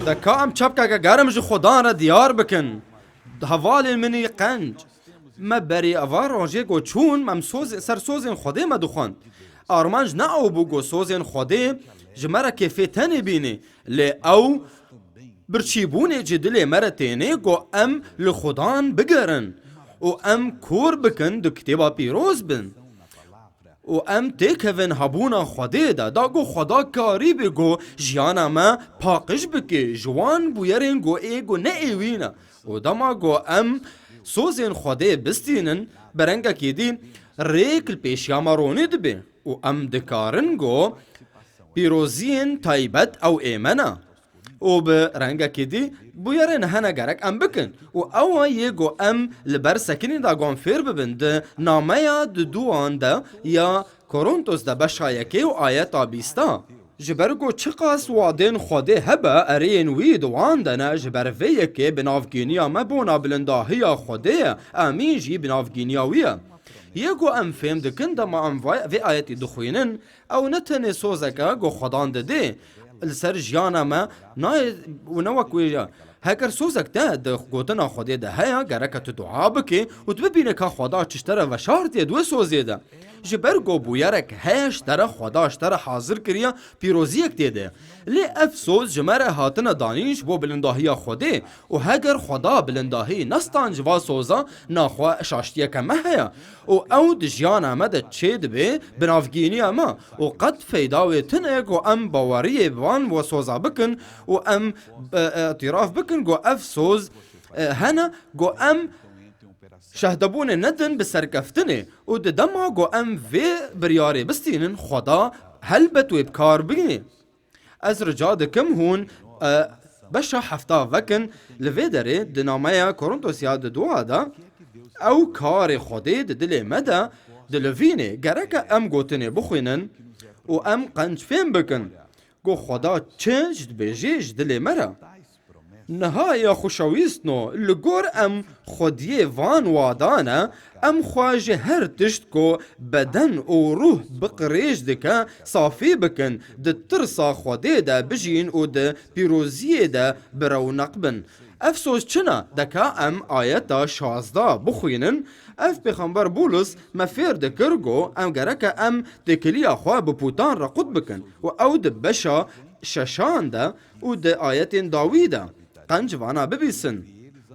دكا ام چپکا گرم جو خدا را دیار بکن هوال منی قنج ما بری اوار رانجه گو چون مم سر سوزین خوده ما دخوند آرمانج نه او بگو سوزین خوده جمرا کفیتنی بینی لی او برچیبونه جدلی مرتینه گو ام لخدان بگرن و ام کور بکن دو کتیبا پیروز بن و ام تکوین هبونا خوده دا گو خدا کاری بگو جیانا ما پاقش بکی جوان بویرین گو ای گو نه ایوینا و دما گو ام سوزین خوده بستینن برنگا کی دی ریکل پیشیا مرونی دبی و ام دکارن گو پیروزین تایبت او ایمنا و به رنگا کی دی بویرین هنه گرک ام بکن و او یگو ام لبر سکنی دا گون فیر ببند نامه دوان دا یا کورنتوس دا بشایکی و آیتا بیستا جبرگو چقاس وادین خوده هبا ارین وی دوان دنا جبر ویکی بنافگینیا مبونا بلنداهیا خوده امین جی بنافگینیاویه یگو ام فهم دکن دا ما ام وی آیتی دخوینن او نتنی سوزکا گو خدان دده السر جیانا ما نای و نوکوی هکر سوزک ده گوتنا خوده ده هیا گرکت دعا بکی و تببینه که خدا چشتره و شارتی دو سوزی ده جبرگو بویرک هیش تره خداش تره حاضر کریا پیروزیک دیده لی افسوس جمره هاتن دانیش بو بلنداهی خوده و هگر خدا بلنداهی نستان جوا سوزا ناخوا شاشتیه کمه هیا و او دجیان آمده چه دبه بنافگینی اما و قد فیداوی تنه گو ام باوری بوان و سوزا بکن و ام اعتراف بکن گو افسوس هنا گو ام شهدبون ندن بسرکفتنه و دما گو ام وی بریاری بستینن خدا هلبت و بکار بگنی از رجا دکم هون بشا حفتا وکن لوی داره دنامه کورنتوس یاد دو دا او کار خوده دل مده دلوینه گرک ام گوتنه بخوینن و ام قنج فیم بکن گو خدا چنج بجیج دل مره نهایا خوشاویست نو لگور ام خودیه وان وادانه ام خواجه هر تشت کو بدن و روح بقریج دکا صافی بکن ده ترسا خوده ده بجین و ده پیروزیه ده برونق بن افسوس چنا دکا ام آیتا 16 بخوینن اف پیغمبر بولس مفیر دکر گو ام گرک ام دکلیا خواه بپوتان را قد بکن و او ده بشا ششان ده و ده آیت داویده قنج وانا ببیسن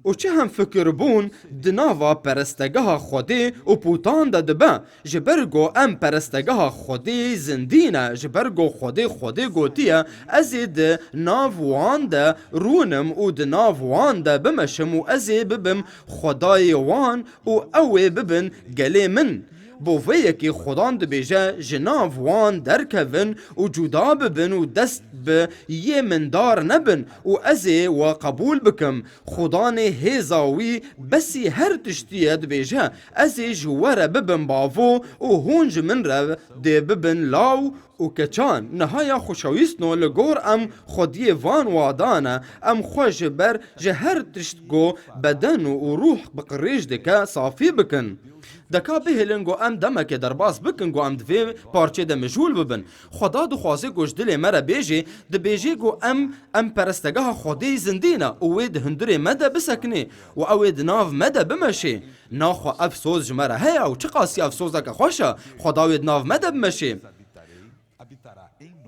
و چه هم فکر بون دناوا پرستگاه خوده و پوتان ده دبا جبرگو ام پرستگاه خوده زندینه جبرگو خوده گوتیه ازی ده ناوان ده رونم و ده ناوان ده بمشم و ازی ببم خدای وان و اوی ببن گلی من بوفیه که خدان ده بیجه جناف وان درکون و جدا ببن و دست به یه مندار نبن و ازی و قبول بکم خدان هزاوی بسی هر تشتیه ده بیجه ازی جواره ببن باوو و هونج من رو ده ببن لاو و کچان نهایا خوشاویست نو لگور ام خودی وان وادانه ام خوش بر جهر تشتگو بدن و روح بقریج دکا صافی بکن دکا بهلن گو ام دمک درباس بکن گو ام دوی پارچه ده مجول ببن خدا دو خوازه گوش دل مرا بیجی ده بیجی گو ام پرستگاه خودی زندینه اوید هندره مده بسکنه و اوید ناو مده بمشه ناخو افسوس جمره هیا و چه قاسی افسوس دکا خوشه خدا اوید ناو مده بمشه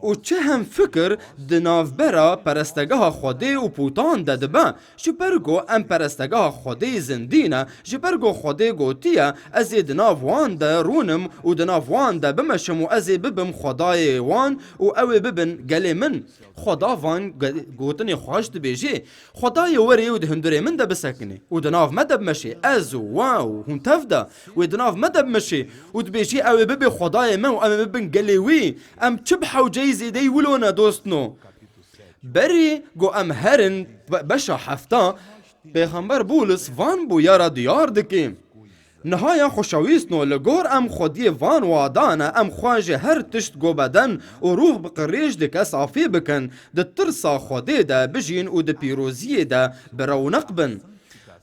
و چه هم فکر دناو برا پرستگاه خوده و پوتان ددبا جبرگو ام پرستگاه خوده زندینه جبرگو خوده گوتیه ازی دناو وان ده رونم و دناو وان ده بمشم و ازی ببم خدای وان و اوی ببن گلی من خدا وان گوتنی خواهش ده بیجی خدای وری و ده هندره من ده بسکنی و دناو مده بمشی از واو هون تفده و دناو مده بمشی و ده بیجی اوی ببی خدای من و اوی ببن گلی وی ام چبحو جیزی دی ولونا دوستنو بری گو ام هرن بشا حفتا پیغمبر بولس وان بو یارا دیار دکی نهایا خوشاویست نو لگور ام خودی وان وادانه ام خواجه هر تشت گو بدن و روح بقریج دکا صافی بکن ده ترسا خوده ده بجین و ده پیروزی ده برونق بن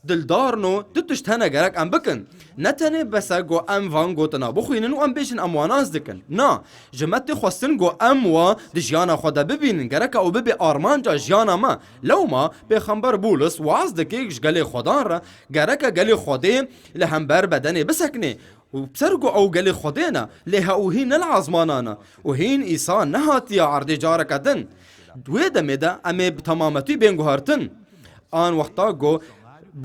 دلدارنو دتشتهنا جرك ام بكن نتني بس جو ام فان جوتنا بخوينن و ام بيشن ام واناز دكن نا جمت خواستن جو ام و دجيانا خدا ببينن جرك او ببي ارمان جا جيانا ما لو ما بخنبر بولس واز دكيش جالي خدان را جرك جالي خدي لهمبر بدني بسكني وبسرقو او جالي خدينا لها وهين العظمانانا وهين ايسان نهاتي عرضي جارك دن دويدا ميدا امي بتمامتي بين جوهرتن آن وقتا گو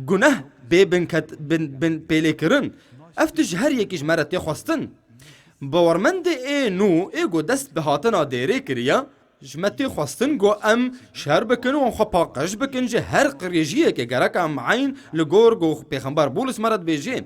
گناه بین کت بین پیلکرن افتش هر یکیش مرتی خواستن باورمند ای نو ای گو دست به هاتنا دیره کریا جمتی خواستن گو ام شهر بکن و خو پاقش بکن جه هر قریجیه که گرک ام عین لگور گو پیغمبر بولس مرد بیجی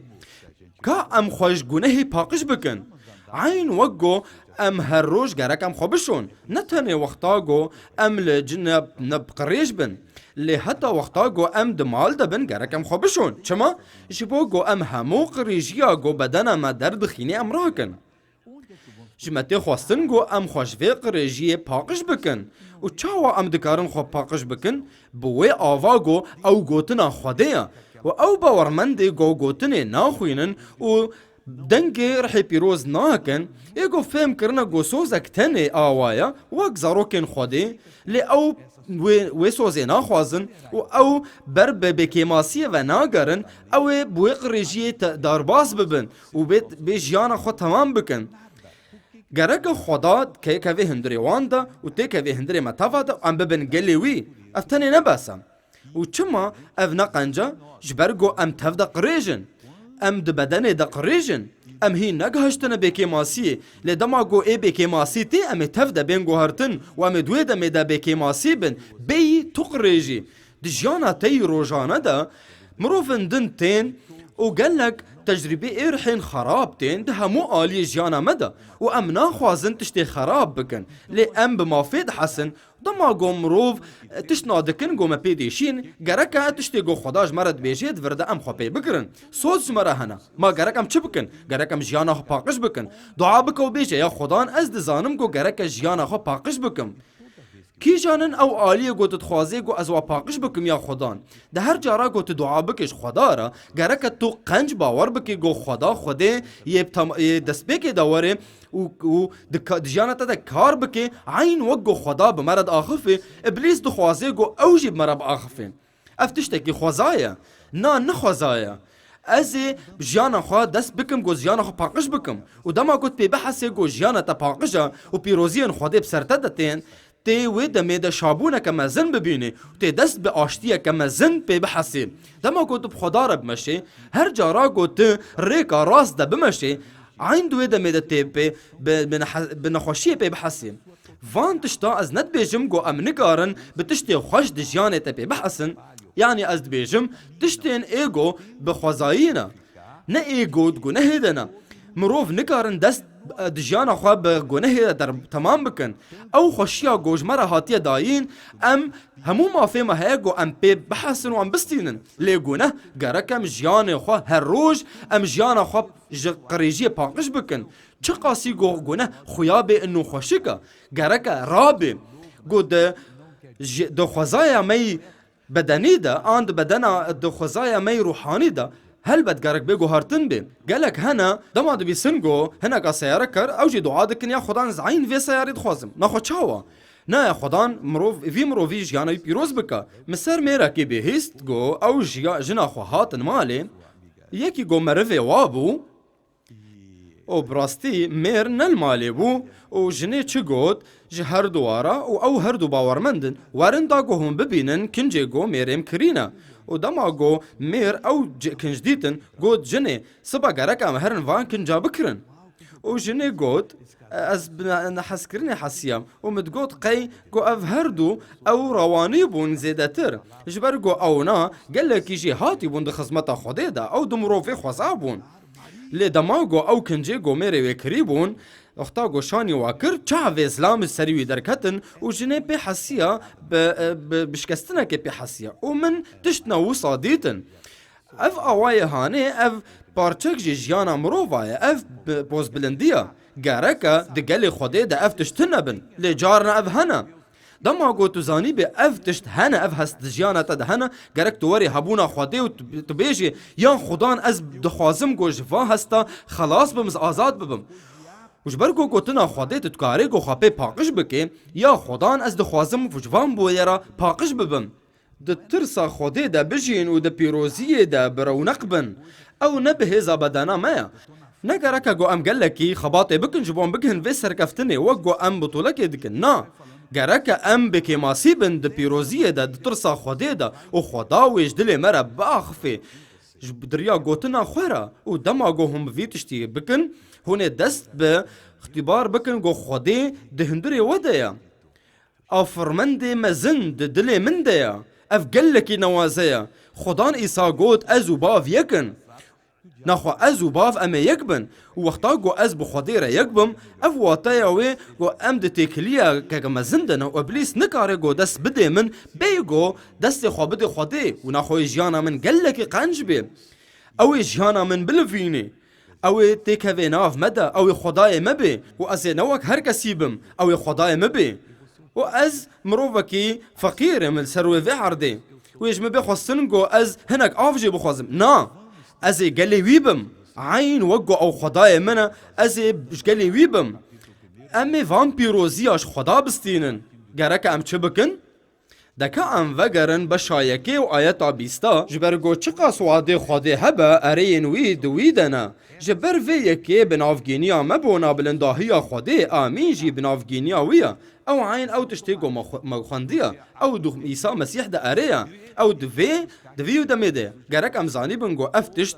که ام خوش گناهی پاقش بکن عین وگو ام هر روز گرک ام خوبشون نتنه وقتا گو ام لجنب نبقریج بن لی حتی وقتا گو ام دمال دبن گرک ام خوبشون چما جبو گو ام همو قریجیا گو بدن ما درد خینی ام راه کن جمتی خواستن گو ام خوشوی قریجی پاقش بکن و چاوا ام دکارن خو پاقش بکن بوی آوا گو او گوتنا خودیا و او باورمندی گو گوتنی ناخوینن و دنگی رحی پیروز ناکن ایگو فهم کرنا گو سوزک تنی آوایا وک زاروکن خودی لی او و سوزی ناخوازن و او بر بکیماسی و ناگرن او بوی قریجی دارباز ببن و بی جیانا خود تمام بکن گرک خدا که که هندری واندا و تی که هندری متافادا ام ببن گلیوی افتنی نباسم و چما اف نقنجا جبرگو ام تفدا قریجن ام د بدن د قریجن ام هی نگهشتن بکیماسی لدما گو ای بکیماسی تی ام تفدا بین گوهرتن و ام دوی دم د بکیماسی بن بی تقریجی دجانا تی روجانه دا مروفن دن تین و گلک تجربه ارحين خرابتين ده مو آلي جانا مدى وام ناخوازن تشتي خراب بكن لي ام بمافيد حسن دما قوم روف تشنادكن قوم بيديشين غركا تشتي قو خداج مرد بيجيد ورده ام خوبي بكرن صوت مرة هنا ما غركا ام چه بكن غركا ام جانا خو پاقش بكن دعا بكو بيجي يا خدان از دزانم قو غركا جانا خو پاقش بكم کی جانن او عالیه گو تخوازه گو از واپاقش بکم یا خدان ده هر جارا گو دعا بکش خدا را گرکت تو قنج باور بکی گو خدا خوده یه دست بکی دواره و جانتا ده کار بکی عین وگ گو خدا بمرد آخفه ابلیس دخوازه گو اوجی بمرد آخفه افتشتکی خوازایه نا نخوازایه از جانا خو دست بکم گو جانا خو پاقش بکم و دما گوت پی بحثه گو جانا تا پاقشا و پیروزین خوده بسرتدتین تی وی دمی دا شابونه که مزن ببینی و تی دست به آشتیه که مزن پی بحثی دما گوت بخدا را بمشی هر جارا گوت ریکا راست دا بمشی عین دوی دمی دا تی پی بنخوشی پی بحثی وان تشتا از ند بیجم گو ام نگارن بتشتی خوش دا جیانه تا پی بحثن یعنی از بیجم تشتین ایگو بخوزایینا نه ایگو دگو نه هیدنا مروف نگارن دست دجانا خو بگناه در تمام بکن او خوشیا گوش مرا هاتیه داین ام همو ما فهمه هیگو ام پی بحثن و ام بستینن لی گناه گرکم جیان خو هر روز ام جیان خو قریجی پاقش بکن چه قاسی گو گناه خویابه انو خوشکا گرک رابه گو ده خوزای می بدنی ده آند بدنا ده خوزای می روحانی ده هل بدگرک بگو هرتن بی گلک هنا دماد بی سنگو هنا کا سیاره کر او جی دعا دکن یا خدان زعین وی سیاره دخوازم نخو چاوا نه یا خدان مروفی جیانوی پیروز بکا مسر میرا کی بهیست گو او جنا خو هاتن مالی یکی گو مروی وابو او براستی میر نل مالی بو او جنه چه گود جه هر دوارا او هر دو باورمندن وارن دا گو هم ببینن کنجه گو میریم کرینه و دما گو میر او کنج دیتن گود جنه سبا گرک ام هرن وان کنجا بکرن و جنه گود از نحس کرنه حسیم و مدگود قی گو اف هردو او روانی بون زیده تر جبر گو او نا گله کیجی هاتی بون ده خزمتا خوده ده او دمروفی خوزا بون لی دما گو او کنجه گو میره وکری بون اختا گوشانی واکر چه و اسلام سریوی درکتن و جنه پی حسیه بشکستنه که پی حسیه و من تشتنا و صادیتن اف آوای هانه اف پارچک جیانا مروفای اف بوز بلندیه گرکه دگلی خوده ده اف تشتنه بن لی جارنا اف هنه دما گو تو زانی به اف تشت هنه اف هست جیانا تا هنه گرک تو وری هبونا خواده و تو بیجی یا خدان از دخوازم گو جوا هستا خلاص بم آزاد ببم وش برگو گوتنا خواده تو کاری گو خاپه پاقش بکه یا خدان از دخوازم وجوان بویرا پاقش ببم د ترسا خواده ده بجین و د پیروزی ده برونق بن او نبه زابدانا مایا نگرک گو ام گلکی خباطه بکن جبان بکن وی سرکفتنی و گو ام بطولک دکن نا گرک ام بکی ماسی بن د پیروزی ده د ترسا خواده ده و خدا ویش دل مرا باخفه دریا گوتنا خورا و دما گو هم ویتشتی بکن هونه دست به اختبار بکن گو خواده ده هندری وده یا آفرمند مزن ده دل من ده یا اف گلکی نوازه یا خدان ایسا گوت ازو باف یکن نخوا ازو باف اما یکبن و وقتا گو از بخواده را یکبم اف واتایا وی گو ام ده تکلیا که مزندن و ابلیس نکاره گو دست بده من بی گو دست خوا بده خواده و نخوی جیانا من گلکی قنج بی اوی جیانا من بلفینی اوی تکوی ناف مده اوی خدای مبی و از نوک هر کسی بم اوی خدای مبی و از مروفکی فقیر من سروی وی عرده ویش مبی خواستن گو از هنک آفجی بخوازم نا از گلی ویبم عین وگو او خدای منه از گلی ویبم امی وامپیروزیاش خدا بستینن گرک ام چه بکن؟ دکا ام وگرن بشایکه و آیتا بیستا جبرگو چقا سواده خواده هبه ارین وید ویدنا جبر وی یکی بنافگینیا مبونا بلنداهیا خواده آمین جی بنافگینیا ویا او عین او تشتیگو مخاندیا او دو عیسی مسیح ده اریا او دوی و دمیده گرک ام زانی بنگو افتشت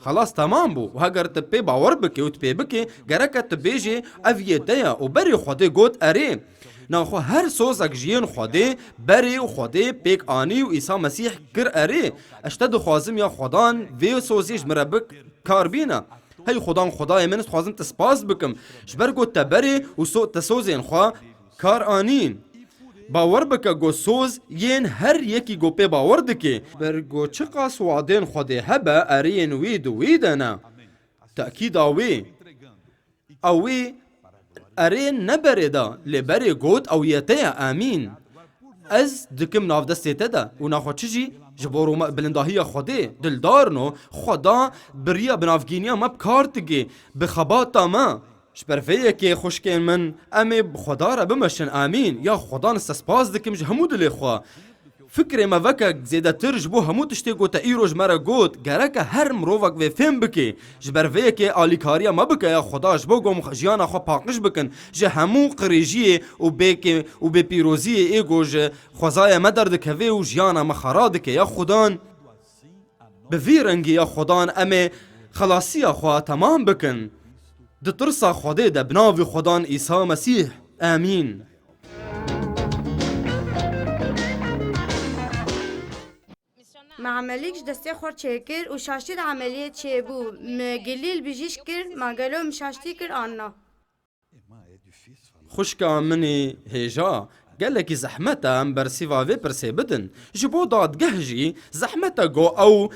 خلاص تمام بو و هگر تپی باور بکی و تپی بکی گرک تپیجی اویه دیا و بری خواده گوت اری ناخو هر سوزک جیان خواده بری و خواده پیک آنی و عیسی مسیح کر اری اشتد خوازم یا خدان وی سوزیش مربک کار بینا هی خدای من خوازم تسپاس بکم شبرگو تبری و تسوزین خوا کار آنی باور بکه گو سوز ین هر یکی گو پی باور دکی برگو چقا سوادین خوده هبه ارین وید ویدنا تأکید اوی ارین نبره دا لبری گود او یتیا آمین از دکم ناف دسته دا و ناخو چجی جبورو بلنداهی خوده دلدارنو خدا بریا بنافگینیا ما بکار تگی بخباتا ما شبرفیه که خوشکین من امی خدا را بمشن آمین یا خدا نستسپاس دکم جه همو دلی خواه فکر ما وکا زیده تر جبو همو تشتی گو تا ایروش مرا گوت گرک هر مروفک وی فهم بکی جبرفیه که آلیکاریا ما بکا یا خدا جبو گو جیانا خوا پاقش بکن جه همو قریجیه و بی پیروزیه ایگو جه خوزای مدرد که و جیانا مخاراد که یا خدان بفیرنگی یا خدان امی خلاصی خواه تمام بکن ده ترسا خوده ده بناوی خدان عیسی مسیح آمین معملیکش دسته خور چه کر و شاشتی ده عملیه چه بو مگلیل بیجیش کر مگلو مشاشتی کر آننا خوشکا منی هیجا گلکی زحمتا برسی واوی پرسی بدن جبو دادگه جی زحمتا گو او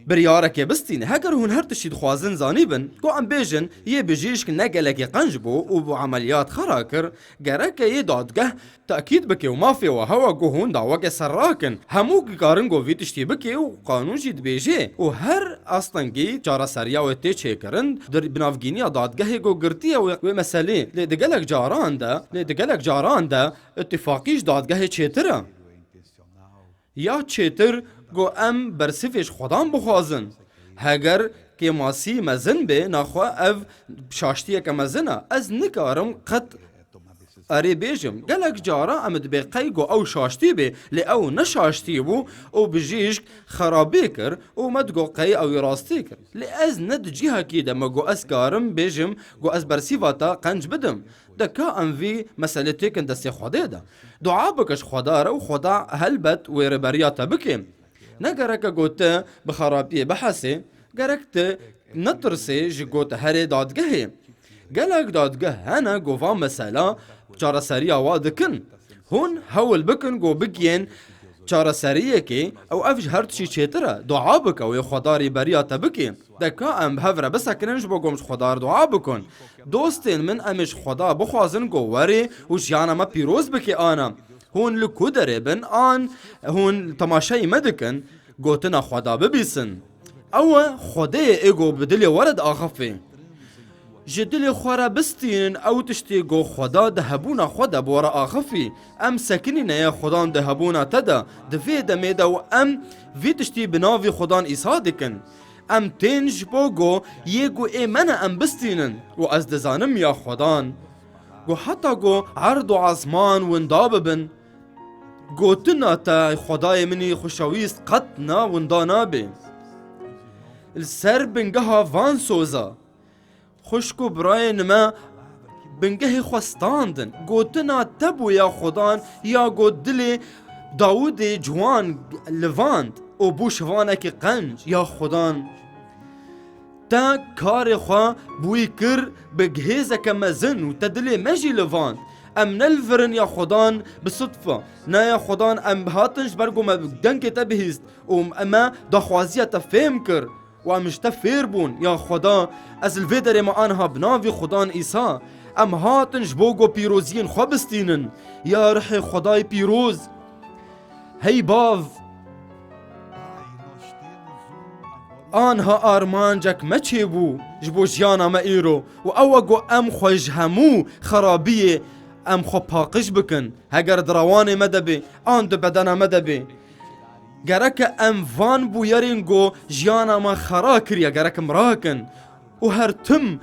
بریارك بستين هاگر هون هر تشید خوازن زانی بن گو ام بیجن یه بجیش که نگلکی قنج بو و بو عملیات خراکر گرک یه دادگه تأکید بکی و مافی و هوا گو هون داوک سراکن همو کارن گو ویتشتی بکی و قانون جید بیجی و هر اصلنگی چارا سریا و تی چه کرن در بنافگینی دادگه گو گرتی و مسئله لدگلک جاران ده اتفاقیش دادگه چه تره یا چه تر گو ام برسفش خدام بخوازن هگر که ماسی مزن به نخوا او شاشتیه که مزنه از نکارم قد اری بیجم گلک جارا امد به قیگو او شاشتی به لی او نشاشتی بو او بجیش خرابی کر او مدگو قی او راستی کر لی از ند جیها کی دم گو از کارم بیجم گو از برسی واتا قنج بدم دکا ام وی مسئله تیکن دستی خوده ده دعا بکش خدا رو خدا هلبت ویر بریاتا بکیم نگرک گوته بخرابی بحثی گرکت نترسی جی گوته هر دادگهی گلک دادگه هنه گوفا مثلا چارا سری آواد کن هون هول بکن گو بگین چارا سریه که او افج هر چی چیتره دعا بکن و خداری بریاتا بکی دکا ام بهوره بسکننش بگومش خدار دعا بکن دوستین من امش خدا بخوازن گو وری و جانا ما پیروز بکی آنا هون لکو داره بن آن هون تماشای مدکن گوتنا خدا ببیسن او خدا ایگو بدل ورد آخفه جدل خورا بستین او تشتی گو خدا دهبونا خدا بورا آخفی ام سکنین یا خدا دهبونا تدا دفی دمیدا و ام وی تشتی بناوی خدا ایسا دکن ام تنج بوگو یگو ایمن ام بستینن و از دزانم یا خدا گو حتی گو عرض و عظمان ونداب بن گو تنا تا خدای منی خوشاویست قط نا وندانا بی السر بنگها وان سوزا خوشکو برای نما بنگه خواستاندن گوتنا تبو یا خدان یا گو دل داود جوان لواند او بو شوانک قنج یا خدان تا کار خوا بوی کر بگهیزک مزن و تا دل مجی لواند ام نلفرن یا خدان بصدفه نه یا خدان ام هاتنش برگو ما دنک تبهیست و اما دخوازیه تفهم کر و امش تفیر بون یا خدا از الویدر ما آنها بناوی خدان ایسا ام هاتنش بوگو پیروزین خوابستینن یا رح خدای پیروز هی باو آنها آرمان جک مچه بو جبو جیانا ما ایرو و اوگو ام خوش همو خرابیه ام خو پاقش بکن هگر دروان مدبه آن دو بدن مدبه گرک ام وان بو یرینگو جیانا ما خرا کریا گرک مراکن و هر تم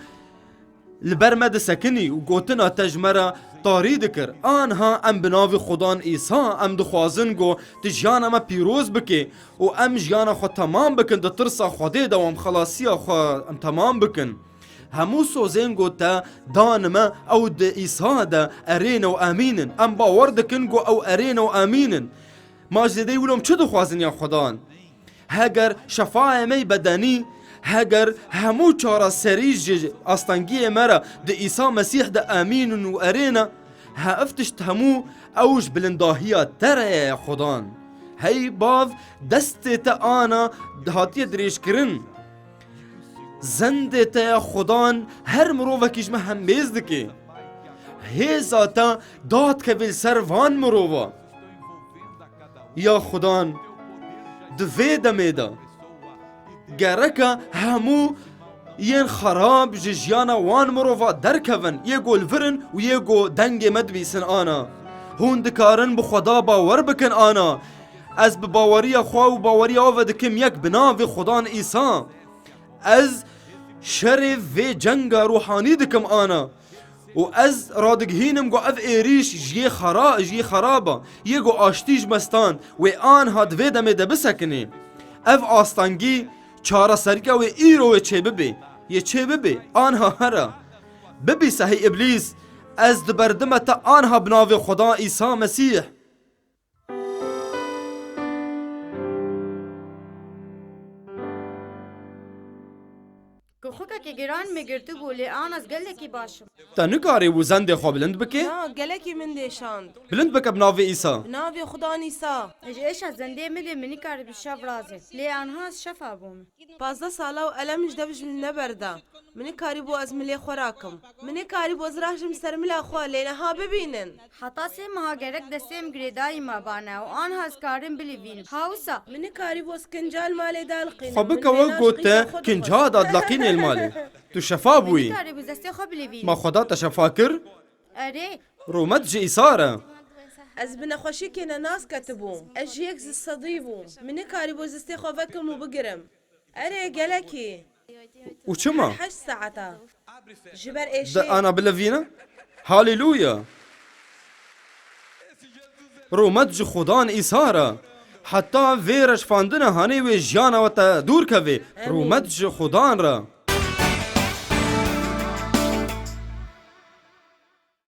لبر مد سکنی و گوتنا تجمرا طاری دکر آنها ام بناوی خدان ایسا ام دخوازن گو تجیانا ما پیروز بکی و ام جیانا خو تمام بکن ده ترسا خوده دا و ام خلاصیا خو ام تمام بکن همو سوزین گو تا دانما او ده ایسا دا ارین و امینن ام باور دکن گو او ارین و امینن ماجده ولوم چه دخوازن یا خدان هگر شفاع می بدنی هگر همو چارا سریج استانگی مرا ده عیسی مسیح ده امین و ارینا ها افتشت همو اوج بلنداهیا تره یا خدان هی باو دست تا آنا دهاتی دریش کرن زنده تا یا خدان هر مروفه کشمه هم بیز دکی هی ذاتا داد که بیل سر وان مروفه یا خدان دوی دمیدا گرکا همو ین خراب جیانا وان مروفا درکون یه گل ورن و یه گو دنگ مدبیسن آنا هون دکارن بخدا باور بکن آنا از بباوری خواه و باوری آوه دکم یک بناوی خدان ایسا از شر و جنگ روحانی دکم آنا و از رادگهینم گو اف ایریش جی خرابا یه گو آشتیج مستان و آنها دوی دمه ده بسکنی اف آستانگی چارا سرکا و ایرو چه ببی یه چه ببی آنها هرا ببی صحیح ابلیس از دبردمت آنها بناوی خدا عیسی مسیح که خوکا که گران میگرتو بولی آن از گله کی باشم تا نکاری و زنده خواه بلند بکی؟ نه گلکی من دیشاند بلند بک بناوی عیسی ناوی خدا نیسا اجا ایش از زنده میده منی کار بشاف رازه لی آنها از شفا بوم 15 ساله و علمش دبش من نبرده منی کاری بو از ملی خوراکم منی کاری بو از راهشم سر ملا خواه لینها ببینن حتی سه ماه گرک دستیم گریدای ما بانه و آنها از کارم بلیوین هاوسا منی کاری بو از کنجال مالی دالقین خبک و گوته کنجا داد لقین المالی تو شفا بوی کاری بو دسته خوب بلیوین ما خدا تشفا کر اره رومت جی ایساره از بنخوشی که ناس کتبوم از یک زصدی بوم منی کاری بو زستی خوابکم و بگرم اره گلکی و چما؟ 8 ساعتا جبر ایشی ده انا بلوینا؟ هاليلويا رومت جي خدان إيسارا حتى ويرش فاندنا هاني وي جانا وتا دور كوي رومت جي خدان را